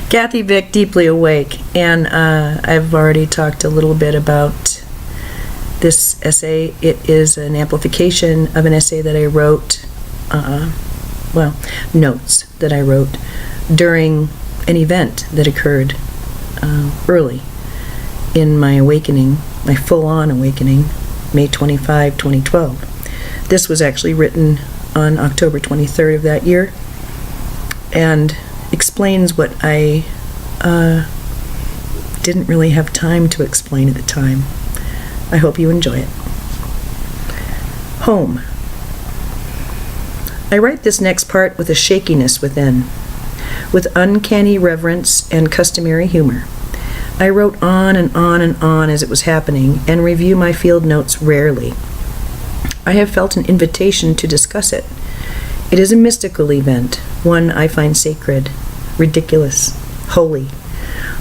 Kathy Vick, Deeply Awake, and I've already talked a little bit about this essay. It is an amplification of an essay that I wrote, notes that I wrote during an event that occurred early in my awakening, my full-on awakening, May 25, 2012. This was actually written on October 23rd of that year, and explains what I didn't really have time to explain at the time. I hope you enjoy it. Home. I write this next part with a shakiness within, with uncanny reverence and customary humor. I wrote on and on and on as it was happening, and review my field notes rarely. I have felt an invitation to discuss it. It is a mystical event, one I find sacred, ridiculous, holy.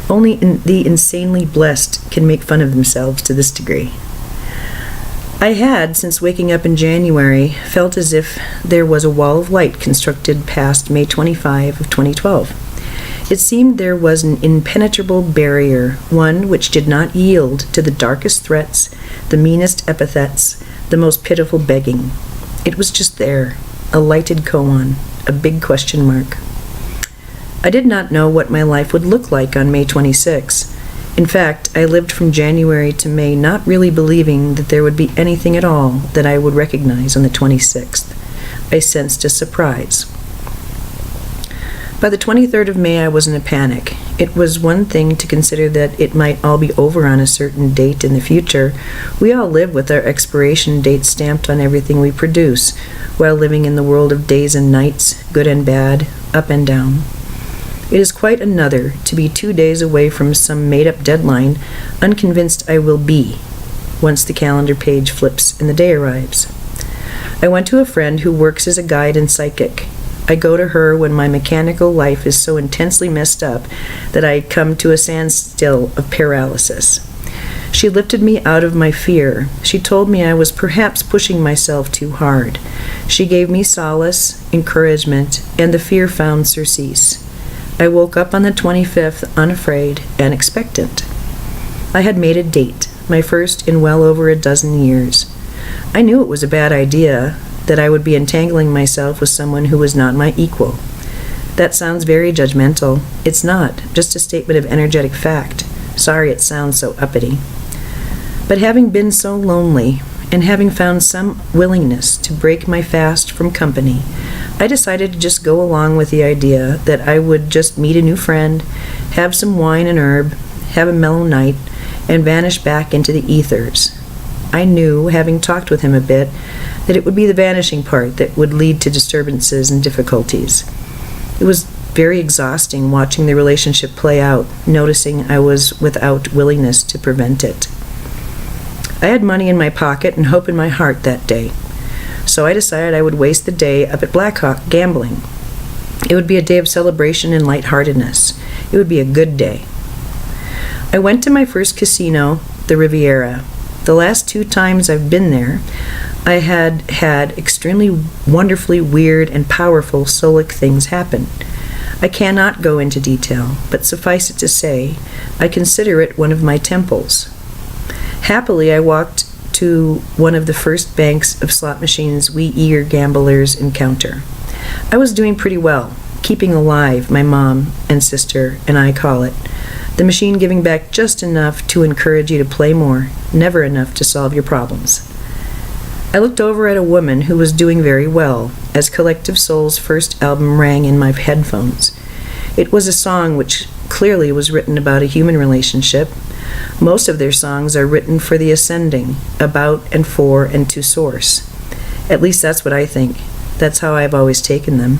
Only the insanely blessed can make fun of themselves to this degree. I had, since waking up in January, felt as if there was a wall of light constructed past May 25 of 2012. It seemed there was an impenetrable barrier, one which did not yield to the darkest threats, the meanest epithets, the most pitiful begging. It was just there, a lighted koan, a big question mark. I did not know what my life would look like on May 26. In fact, I lived from January to May not really believing that there would be anything at all that I would recognize on the 26th. I sensed a surprise. By the 23rd of May, I was in a panic. It was one thing to consider that it might all be over on a certain date in the future. We all live with our expiration date stamped on everything we produce, while living in the world of days and nights, good and bad, up and down. It is quite another to be 2 days away from some made-up deadline, unconvinced I will be, once the calendar page flips and the day arrives. I went to a friend who works as a guide and psychic. I go to her when my mechanical life is so intensely messed up that I come to a standstill of paralysis. She lifted me out of my fear. She told me I was perhaps pushing myself too hard. She gave me solace, encouragement, and the fear found surcease. I woke up on the 25th unafraid and expectant. I had made a date, my first in well over a dozen years. I knew it was a bad idea, that I would be entangling myself with someone who was not my equal. That sounds very judgmental. It's not, just a statement of energetic fact. Sorry it sounds so uppity. But having been so lonely, and having found some willingness to break my fast from company, I decided to just go along with the idea that I would just meet a new friend, have some wine and herb, have a mellow night, and vanish back into the ethers. I knew, having talked with him a bit, that it would be the vanishing part that would lead to disturbances and difficulties. It was very exhausting watching the relationship play out, noticing I was without willingness to prevent it. I had money in my pocket and hope in my heart that day, so I decided I would waste the day up at Blackhawk gambling. It would be a day of celebration and lightheartedness. It would be a good day. I went to my first casino, the Riviera. The last 2 times I've been there, I had had extremely wonderfully weird and powerful soulic things happen. I cannot go into detail, but suffice it to say, I consider it one of my temples. Happily, I walked to one of the first banks of slot machines we eager gamblers encounter. I was doing pretty well, keeping alive, my mom and sister and I call it. The machine giving back just enough to encourage you to play more, never enough to solve your problems. I looked over at a woman who was doing very well, as Collective Soul's first album rang in my headphones. It was a song which clearly was written about a human relationship. Most of their songs are written for the ascending, about and for and to source. At least that's what I think. That's how I've always taken them.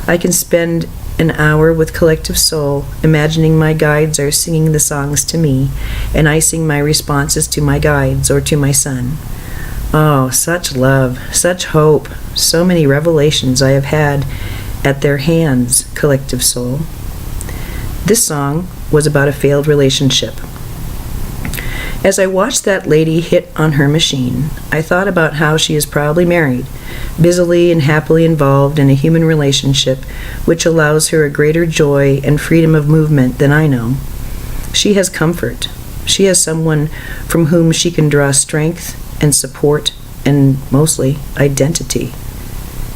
I can spend an hour with Collective Soul, imagining my guides are singing the songs to me, and I sing my responses to my guides or to my son. Oh, such love, such hope, so many revelations I have had at their hands, Collective Soul. This song was about a failed relationship. As I watched that lady hit on her machine, I thought about how she is probably married, busily and happily involved in a human relationship which allows her a greater joy and freedom of movement than I know. She has comfort. She has someone from whom she can draw strength and support and, mostly, identity.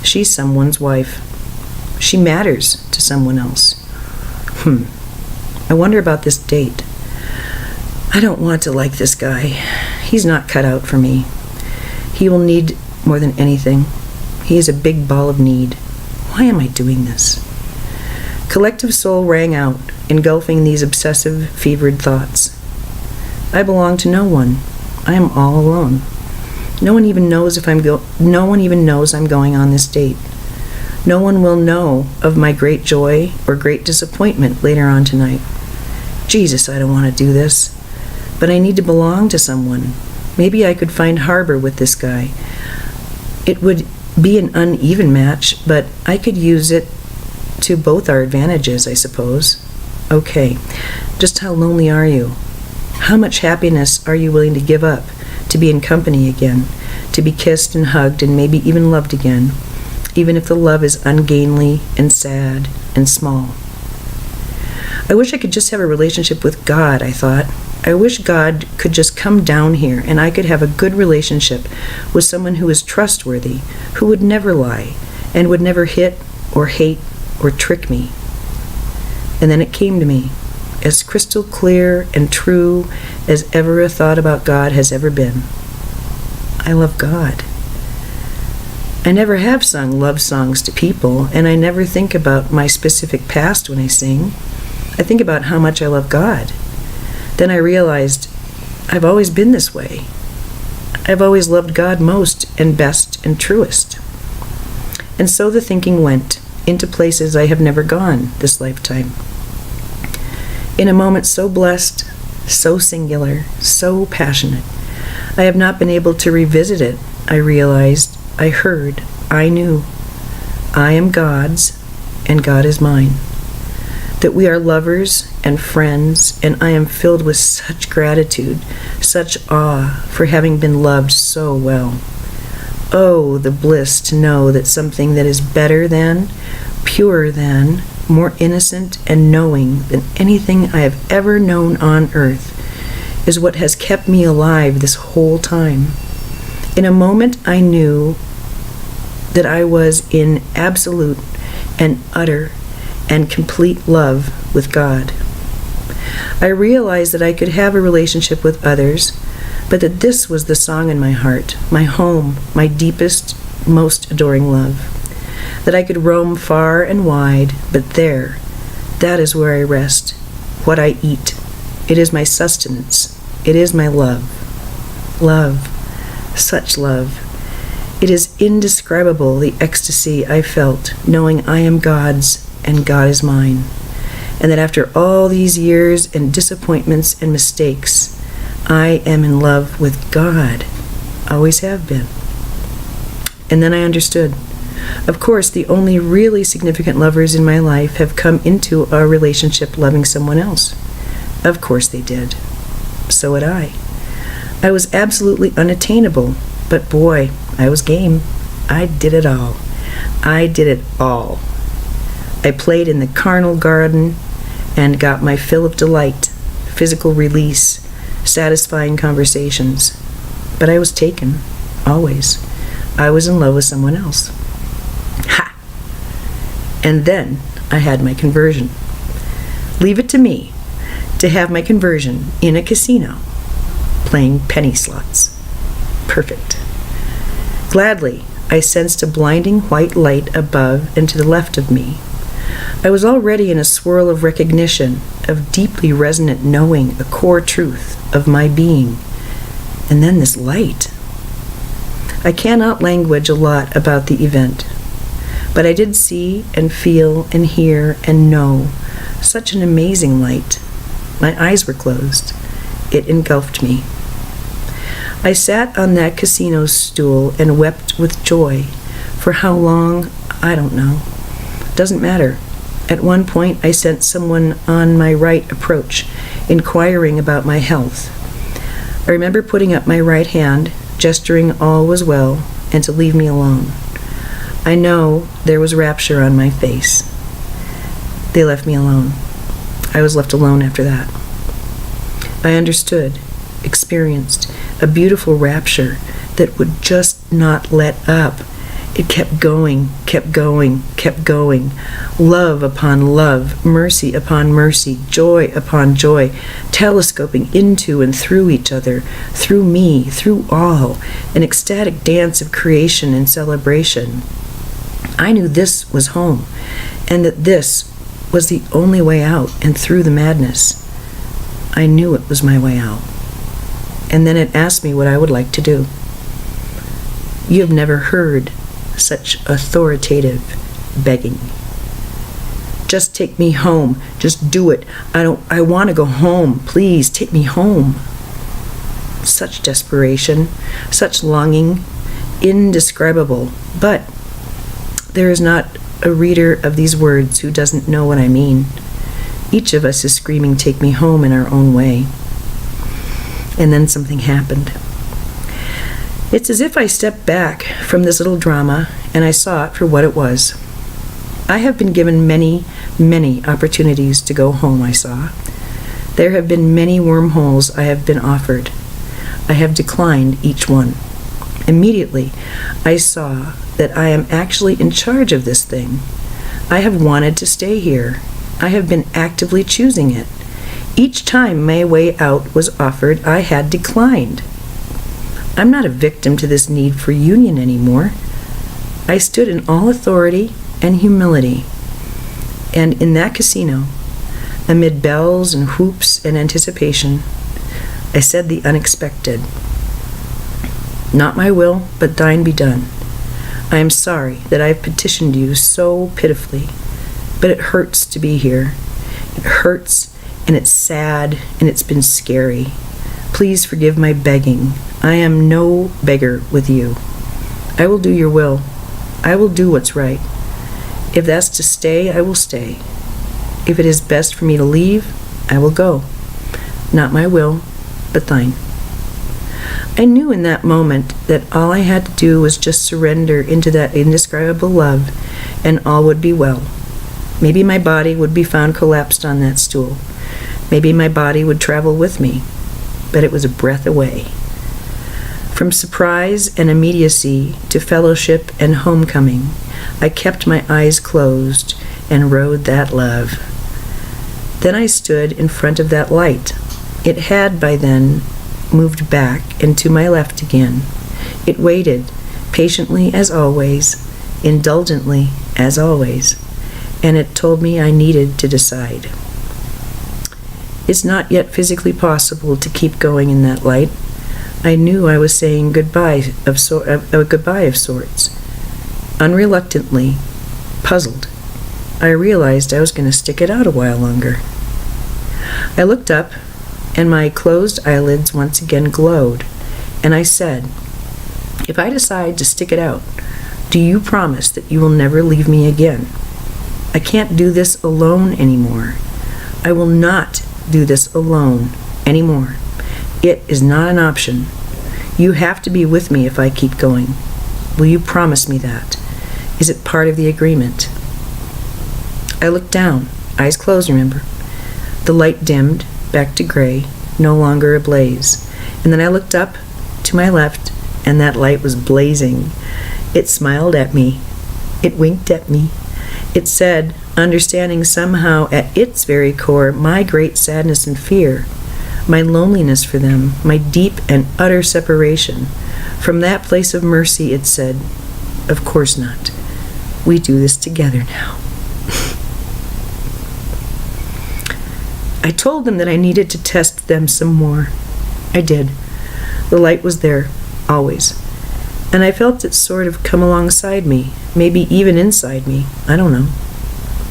She's someone's wife. She matters to someone else. I wonder about this date. I don't want to like this guy. He's not cut out for me. He will need more than anything. He is a big ball of need. Why am I doing this? Collective soul rang out, engulfing these obsessive, fevered thoughts. I belong to no one. I am all alone. No one even knows I'm going on this date. No one will know of my great joy or great disappointment later on tonight. Jesus, I don't want to do this. But I need to belong to someone. Maybe I could find harbor with this guy. It would be an uneven match, but I could use it to both our advantages, I suppose. Okay, just how lonely are you? How much happiness are you willing to give up to be in company again, to be kissed and hugged and maybe even loved again, even if the love is ungainly and sad and small? I wish I could just have a relationship with God, I thought. I wish God could just come down here and I could have a good relationship with someone who is trustworthy, who would never lie, and would never hit or hate or trick me. And then it came to me, as crystal clear and true as ever a thought about God has ever been. I love God. I never have sung love songs to people, and I never think about my specific past when I sing. I think about how much I love God. Then I realized I've always been this way. I've always loved God most and best and truest. And so the thinking went into places I have never gone this lifetime. In a moment so blessed, so singular, so passionate, I have not been able to revisit it. I realized, I heard, I knew. I am God's, and God is mine. That we are lovers and friends, and I am filled with such gratitude, such awe for having been loved so well. Oh, the bliss to know that something that is better than, purer than, more innocent and knowing than anything I have ever known on earth is what has kept me alive this whole time. In a moment I knew that I was in absolute and utter and complete love with God. I realized that I could have a relationship with others, but that this was the song in my heart, my home, my deepest, most adoring love. That I could roam far and wide, but there, that is where I rest, what I eat. It is my sustenance. It is my love. Love, such love. It is indescribable, the ecstasy I felt, knowing I am God's and God is mine, and that after all these years and disappointments and mistakes, I am in love with God, always have been. And then I understood. Of course, the only really significant lovers in my life have come into our relationship loving someone else. Of course they did. So had I. I was absolutely unattainable, but boy, I was game. I did it all. I did it all. I played in the carnal garden and got my fill of delight, physical release, satisfying conversations. But I was taken, always. I was in love with someone else. Ha! And then I had my conversion. Leave it to me to have my conversion in a casino, playing penny slots. Perfect. Gladly, I sensed a blinding white light above and to the left of me. I was already in a swirl of recognition, of deeply resonant knowing, a core truth of my being. And then this light. I cannot language a lot about the event, but I did see and feel and hear and know such an amazing light. My eyes were closed. It engulfed me. I sat on that casino stool and wept with joy. For how long, I don't know. Doesn't matter. At one point, I sensed someone on my right approach, inquiring about my health. I remember putting up my right hand, gesturing all was well, and to leave me alone. I know there was rapture on my face. They left me alone. I was left alone after that. I understood, experienced a beautiful rapture that would just not let up. It kept going, kept going, kept going. Love upon love, mercy upon mercy, joy upon joy, telescoping into and through each other, through me, through all, an ecstatic dance of creation and celebration. I knew this was home, and that this was the only way out and through the madness. I knew it was my way out. And then it asked me what I would like to do. You have never heard such authoritative begging. Just take me home. Just do it. I want to go home. Please take me home. Such desperation, such longing, indescribable. But there is not a reader of these words who doesn't know what I mean. Each of us is screaming, take me home in our own way. And then something happened. It's as if I stepped back from this little drama and I saw it for what it was. I have been given many, many opportunities to go home, I saw. There have been many wormholes I have been offered. I have declined each one. Immediately, I saw that I am actually in charge of this thing. I have wanted to stay here. I have been actively choosing it. Each time my way out was offered, I had declined. I'm not a victim to this need for union anymore. I stood in all authority and humility. And in that casino, amid bells and whoops and anticipation, I said the unexpected. Not my will, but thine be done. I am sorry that I have petitioned you so pitifully, but it hurts to be here. It hurts, and it's sad, and it's been scary. Please forgive my begging. I am no beggar with you. I will do your will. I will do what's right. If that's to stay, I will stay. If it is best for me to leave, I will go. Not my will, but thine. I knew in that moment that all I had to do was just surrender into that indescribable love, and all would be well. Maybe my body would be found collapsed on that stool. Maybe my body would travel with me, but it was a breath away. From surprise and immediacy to fellowship and homecoming, I kept my eyes closed and rode that love. Then I stood in front of that light. It had by then moved back and to my left again. It waited, patiently as always, indulgently as always, and it told me I needed to decide. It's not yet physically possible to keep going in that light. I knew I was saying goodbye of sorts. Unreluctantly, puzzled, I realized I was going to stick it out a while longer. I looked up, and my closed eyelids once again glowed, and I said, if I decide to stick it out, do you promise that you will never leave me again? I can't do this alone anymore. I will not do this alone anymore. It is not an option. You have to be with me if I keep going. Will you promise me that? Is it part of the agreement? I looked down, eyes closed, remember. The light dimmed, back to gray, no longer ablaze. And then I looked up to my left, and that light was blazing. It smiled at me. It winked at me. It said, understanding somehow at its very core my great sadness and fear, my loneliness for them, my deep and utter separation. From that place of mercy, it said, of course not. We do this together now. I told them that I needed to test them some more. I did. The light was there, always. And I felt it sort of come alongside me, maybe even inside me, I don't know.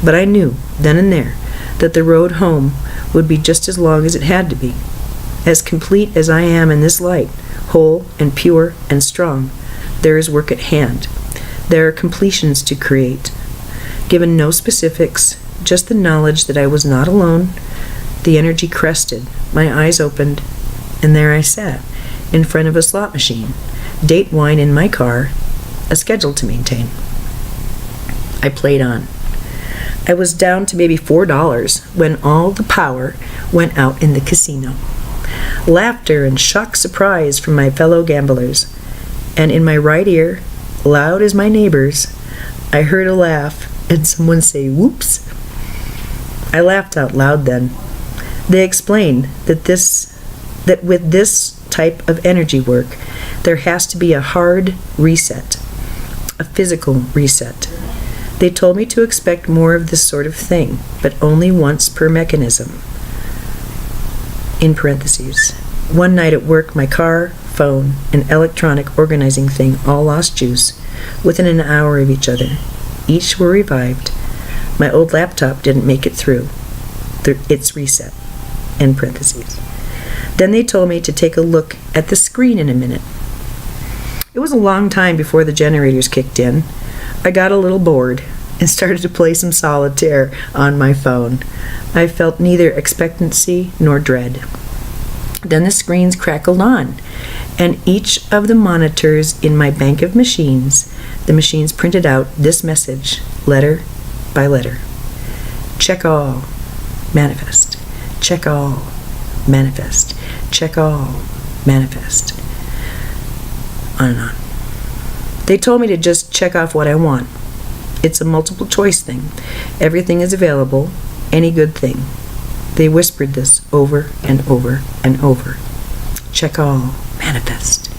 But I knew, then and there, that the road home would be just as long as it had to be. As complete as I am in this light, whole and pure and strong, there is work at hand. There are completions to create. Given no specifics, just the knowledge that I was not alone, the energy crested, my eyes opened, and there I sat, in front of a slot machine, date wine in my car, a schedule to maintain. I played on. I was down to maybe $4 when all the power went out in the casino. Laughter and shocked surprise from my fellow gamblers, and in my right ear, loud as my neighbors, I heard a laugh and someone say, "Whoops." I laughed out loud then. They explained that with this type of energy work, there has to be a hard reset, a physical reset. They told me to expect more of this sort of thing, but only once per mechanism. In parentheses. One night at work, my car, phone, and electronic organizing thing all lost juice within an hour of each other. Each were revived. My old laptop didn't make it through its reset. End parentheses. Then they told me to take a look at the screen in a minute. It was a long time before the generators kicked in. I got a little bored and started to play some solitaire on my phone. I felt neither expectancy nor dread. Then the screens crackled on, and each of the monitors in my bank of machines, the machines printed out this message, letter by letter. Check all, manifest. Check all, manifest. Check all, manifest. On and on. They told me to just check off what I want. It's a multiple choice thing. Everything is available, any good thing. They whispered this over and over and over. Check all, manifest.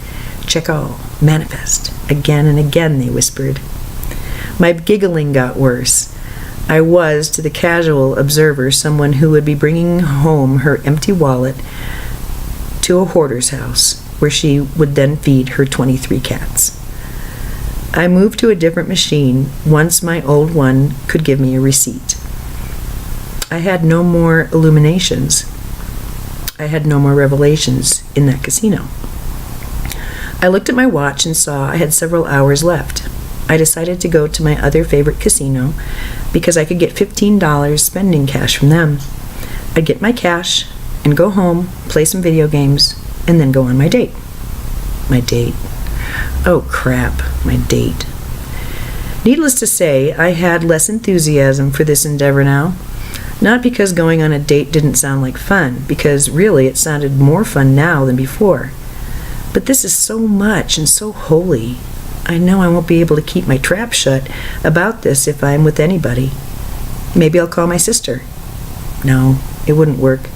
Check all, manifest. Again and again they whispered. My giggling got worse. I was, to the casual observer, someone who would be bringing home her empty wallet to a hoarder's house, where she would then feed her 23 cats. I moved to a different machine once my old one could give me a receipt. I had no more illuminations. I had no more revelations in that casino. I looked at my watch and saw I had several hours left. I decided to go to my other favorite casino because I could get $15 spending cash from them. I'd get my cash and go home, play some video games, and then go on my date. My date. Oh crap, my date. Needless to say, I had less enthusiasm for this endeavor now. Not because going on a date didn't sound like fun, because really it sounded more fun now than before. But this is so much and so holy. I know I won't be able to keep my trap shut about this if I'm with anybody. Maybe I'll call my sister. No, it wouldn't work.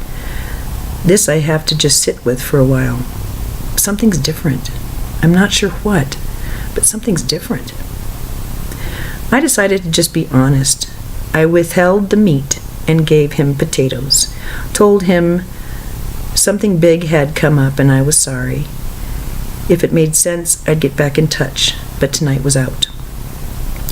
This I have to just sit with for a while. Something's different. I'm not sure what, but something's different. I decided to just be honest. I withheld the meat and gave him potatoes. Told him something big had come up and I was sorry. If it made sense, I'd get back in touch, but tonight was out.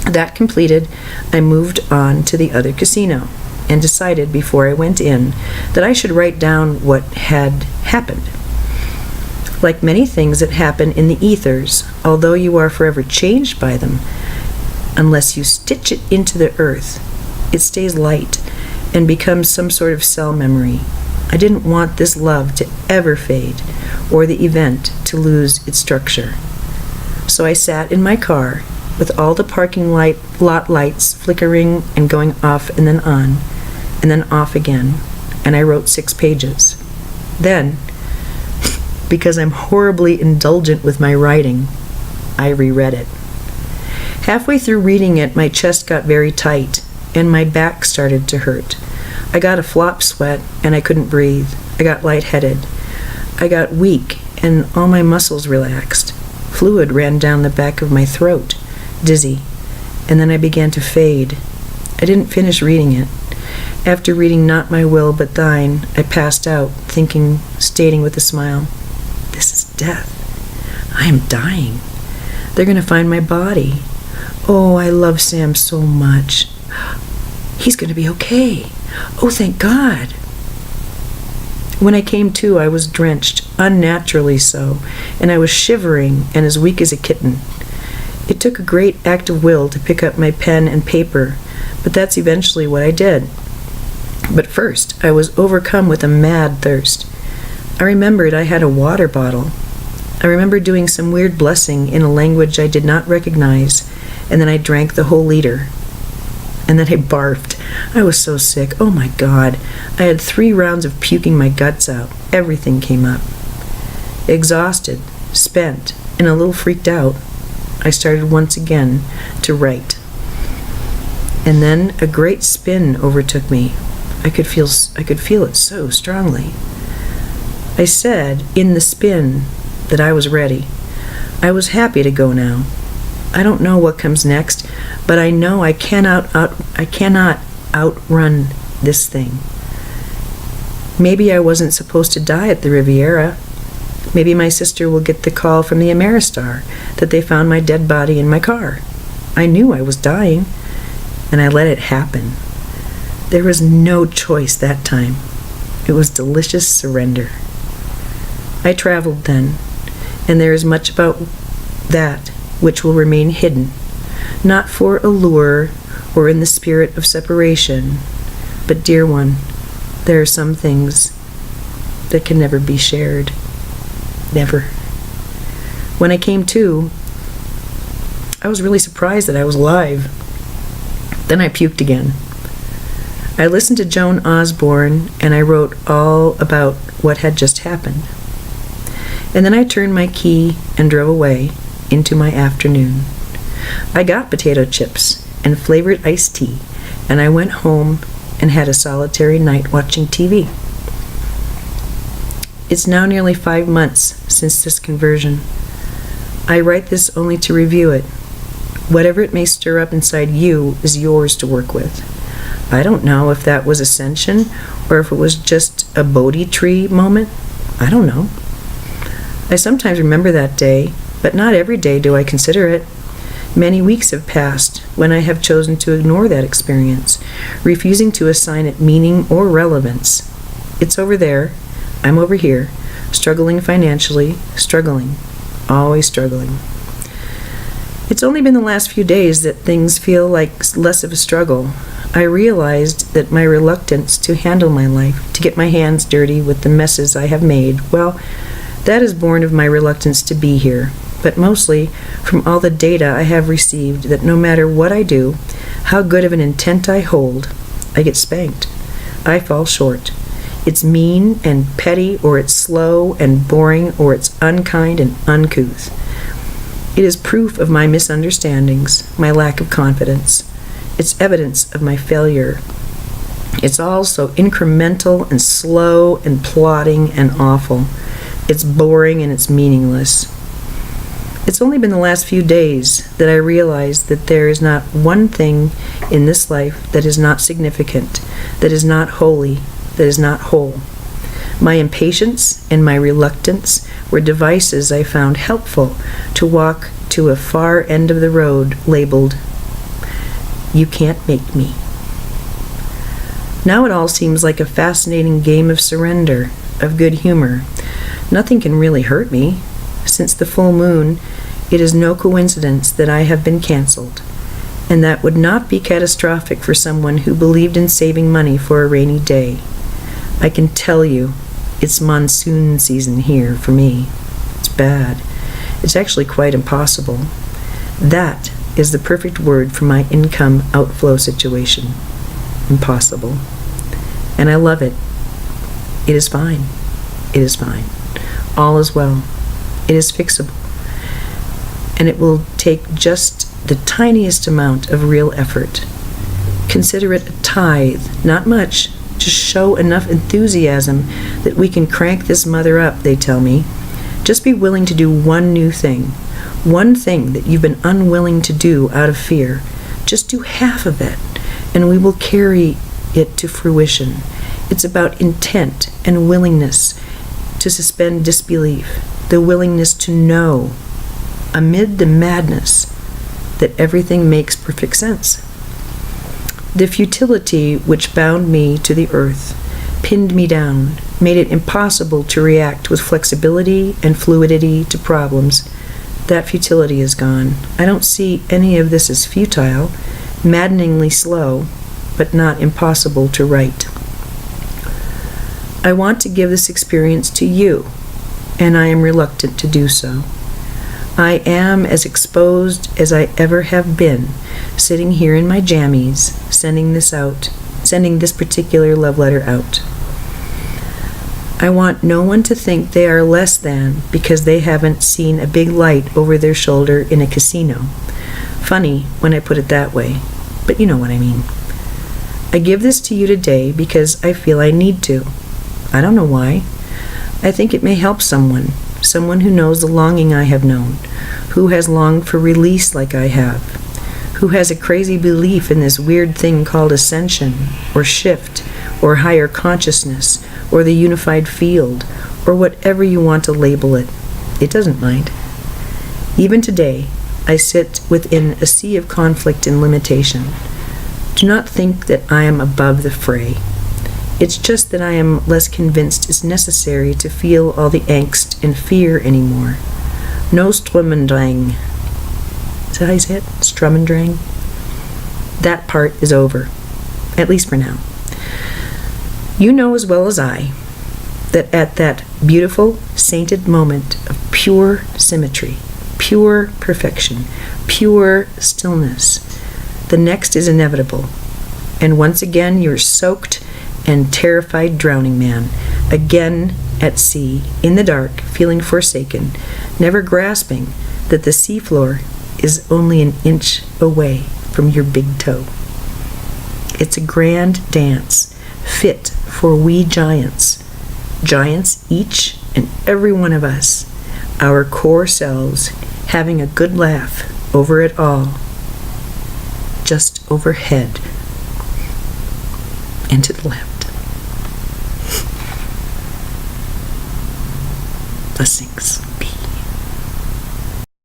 That completed, I moved on to the other casino and decided before I went in that I should write down what had happened. Like many things that happen in the ethers, although you are forever changed by them, unless you stitch it into the earth, it stays light and becomes some sort of cell memory. I didn't want this love to ever fade, or the event to lose its structure. So I sat in my car, with all the parking lot lights flickering and going off and then on, and then off again, and I wrote 6 pages. Then, because I'm horribly indulgent with my writing, I reread it. Halfway through reading it, my chest got very tight, and my back started to hurt. I got a flop sweat, and I couldn't breathe. I got lightheaded. I got weak, and all my muscles relaxed. Fluid ran down the back of my throat, dizzy, and then I began to fade. I didn't finish reading it. After reading Not My Will But Thine, I passed out, stating with a smile, "This is death. I am dying. They're going to find my body. Oh, I love Sam so much. He's going to be okay. Oh, thank God." When I came to, I was drenched, unnaturally so, and I was shivering and as weak as a kitten. It took a great act of will to pick up my pen and paper, but that's eventually what I did. But first, I was overcome with a mad thirst. I remembered I had a water bottle. I remember doing some weird blessing in a language I did not recognize, and then I drank the whole liter. And then I barfed. I was so sick. Oh my God. I had 3 rounds of puking my guts out. Everything came up. Exhausted, spent, and a little freaked out, I started once again to write. And then a great spin overtook me. I could feel it so strongly. I said in the spin that I was ready. I was happy to go now. I don't know what comes next, but I know I cannot outrun this thing. Maybe I wasn't supposed to die at the Riviera. Maybe my sister will get the call from the Ameristar that they found my dead body in my car. I knew I was dying, and I let it happen. There was no choice that time. It was delicious surrender. I traveled then, and there is much about that which will remain hidden, not for allure or in the spirit of separation, but, dear one, there are some things that can never be shared. Never. When I came to, I was really surprised that I was alive. Then I puked again. I listened to Joan Osborne, and I wrote all about what had just happened. And then I turned my key and drove away into my afternoon. I got potato chips and flavored iced tea, and I went home and had a solitary night watching TV. It's now nearly 5 months since this conversion. I write this only to review it. Whatever it may stir up inside you is yours to work with. I don't know if that was Ascension or if it was just a Bodhi tree moment. I don't know. I sometimes remember that day, but not every day do I consider it. Many weeks have passed when I have chosen to ignore that experience, refusing to assign it meaning or relevance. It's over there. I'm over here, struggling financially, struggling, always struggling. It's only been the last few days that things feel like less of a struggle. I realized that my reluctance to handle my life, to get my hands dirty with the messes I have made, well, that is born of my reluctance to be here, but mostly from all the data I have received that no matter what I do, how good of an intent I hold, I get spanked. I fall short. It's mean and petty, or it's slow and boring, or it's unkind and uncouth. It is proof of my misunderstandings, my lack of confidence. It's evidence of my failure. It's all so incremental and slow and plodding and awful. It's boring and it's meaningless. It's only been the last few days that I realized that there is not one thing in this life that is not significant, that is not holy, that is not whole. My impatience and my reluctance were devices I found helpful to walk to a far end of the road labeled, "You can't make me." Now it all seems like a fascinating game of surrender, of good humor. Nothing can really hurt me. Since the full moon, it is no coincidence that I have been canceled, and that would not be catastrophic for someone who believed in saving money for a rainy day. I can tell you, it's monsoon season here for me. It's bad. It's actually quite impossible. That is the perfect word for my income outflow situation. Impossible. And I love it. It is fine. It is fine. All is well. It is fixable. And it will take just the tiniest amount of real effort. Consider it a tithe, not much. Just show enough enthusiasm that we can crank this mother up, they tell me. Just be willing to do one new thing. One thing that you've been unwilling to do out of fear. Just do half of it, and we will carry it to fruition. It's about intent and willingness to suspend disbelief, the willingness to know, amid the madness, that everything makes perfect sense. The futility which bound me to the earth, pinned me down, made it impossible to react with flexibility and fluidity to problems. That futility is gone. I don't see any of this as futile, maddeningly slow, but not impossible to write. I want to give this experience to you, and I am reluctant to do so. I am as exposed as I ever have been, sitting here in my jammies, sending this particular love letter out. I want no one to think they are less than because they haven't seen a big light over their shoulder in a casino. Funny when I put it that way, but you know what I mean. I give this to you today because I feel I need to. I don't know why. I think it may help someone who knows the longing I have known, who has longed for release like I have, who has a crazy belief in this weird thing called ascension, or shift, or higher consciousness, or the unified field, or whatever you want to label it. It doesn't mind. Even today, I sit within a sea of conflict and limitation. Do not think that I am above the fray. It's just that I am less convinced it's necessary to feel all the angst and fear anymore. No Strummendrang. Is that how you say it? Strummendrang? That part is over. At least for now. You know as well as I that at that beautiful, sainted moment of pure symmetry, pure perfection, pure stillness, the next is inevitable. And once again you're soaked and terrified drowning man, again at sea, in the dark, feeling forsaken, never grasping that the seafloor is only an inch away from your big toe. It's a grand dance, fit for we giants. Giants, each and every one of us, our core selves, having a good laugh over it all, just overhead and to the left. Blessings.